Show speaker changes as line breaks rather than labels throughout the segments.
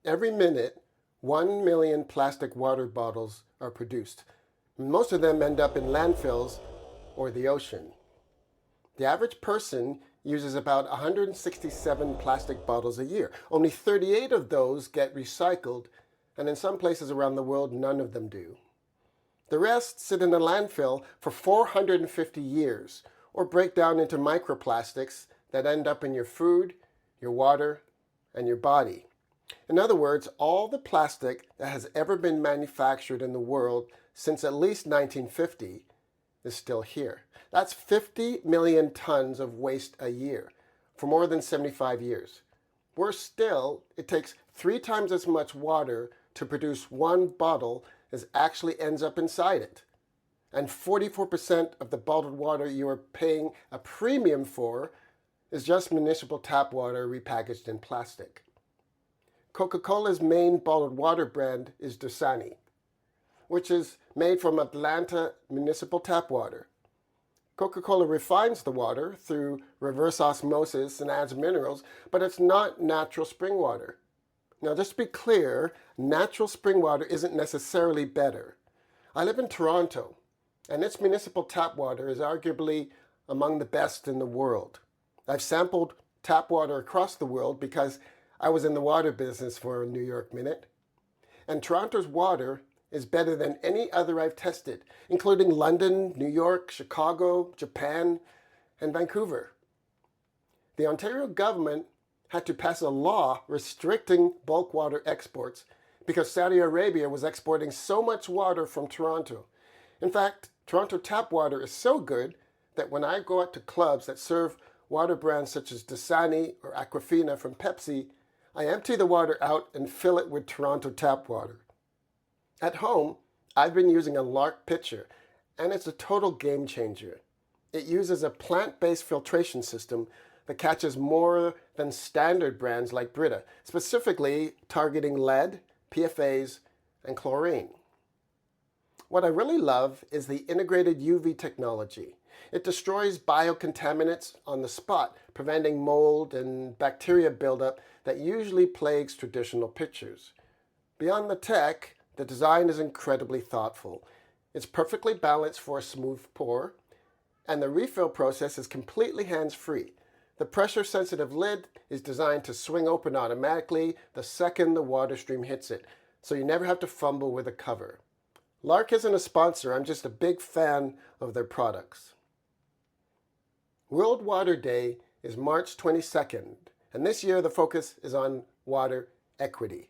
Every minute, 1 million plastic water bottles are produced. Most of them end up in landfills or the ocean. The average person uses about 167 plastic bottles a year. Only 38 of those get recycled, and in some places around the world, none of them do. The rest sit in a landfill for 450 years, or break down into microplastics that end up in your food, your water, and your body. In other words, all the plastic that has ever been manufactured in the world since at least 1950 is still here. That's 50 million tons of waste a year for more than 75 years. Worse still, it takes 3 times as much water to produce one bottle as actually ends up inside it. And 44% of the bottled water you are paying a premium for is just municipal tap water repackaged in plastic. Coca-Cola's main bottled water brand is Dasani, which is made from Atlanta Municipal tap water. Coca-Cola refines the water through reverse osmosis and adds minerals, but it's not natural spring water. Now, just to be clear, natural spring water isn't necessarily better. I live in Toronto, and its municipal tap water is arguably among the best in the world. I've sampled tap water across the world because I was in the water business for a New York minute. And Toronto's water is better than any other I've tested, including London, New York, Chicago, Japan, and Vancouver. The Ontario government had to pass a law restricting bulk water exports because Saudi Arabia was exporting so much water from Toronto. In fact, Toronto tap water is so good that when I go out to clubs that serve water brands such as Dasani or Aquafina from Pepsi, I empty the water out and fill it with Toronto tap water. At home, I've been using a Lark pitcher, and it's a total game changer. It uses a plant-based filtration system that catches more than standard brands like Brita, specifically targeting lead, PFAs, and chlorine. What I really love is the integrated UV technology. It destroys biocontaminants on the spot, preventing mold and bacteria buildup that usually plagues traditional pitchers. Beyond the tech, the design is incredibly thoughtful. It's perfectly balanced for a smooth pour, and the refill process is completely hands-free. The pressure-sensitive lid is designed to swing open automatically the second the water stream hits it, so you never have to fumble with a cover. Lark isn't a sponsor, I'm just a big fan of their products. World Water Day is March 22nd, and this year the focus is on water equity.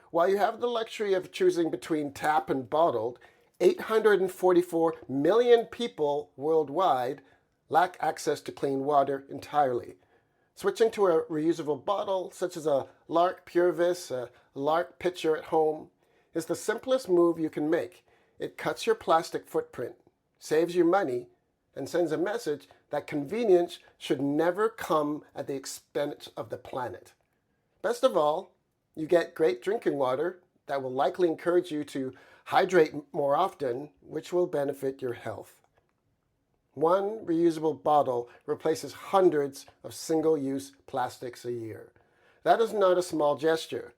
While you have the luxury of choosing between tap and bottled, 844 million people worldwide lack access to clean water entirely. Switching to a reusable bottle, such as a Lark Purifies, a Lark pitcher at home, is the simplest move you can make. It cuts your plastic footprint, saves you money, and sends a message that convenience should never come at the expense of the planet. Best of all, you get great drinking water that will likely encourage you to hydrate more often, which will benefit your health. One reusable bottle replaces hundreds of single-use plastics a year. That is not a small gesture.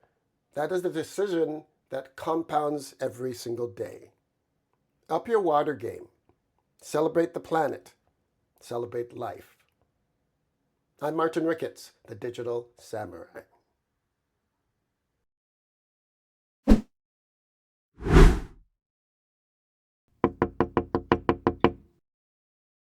That is the decision that compounds every single day. Up your water game. Celebrate the planet. Celebrate life. I'm Martin Ricketts, the Digital Samurai.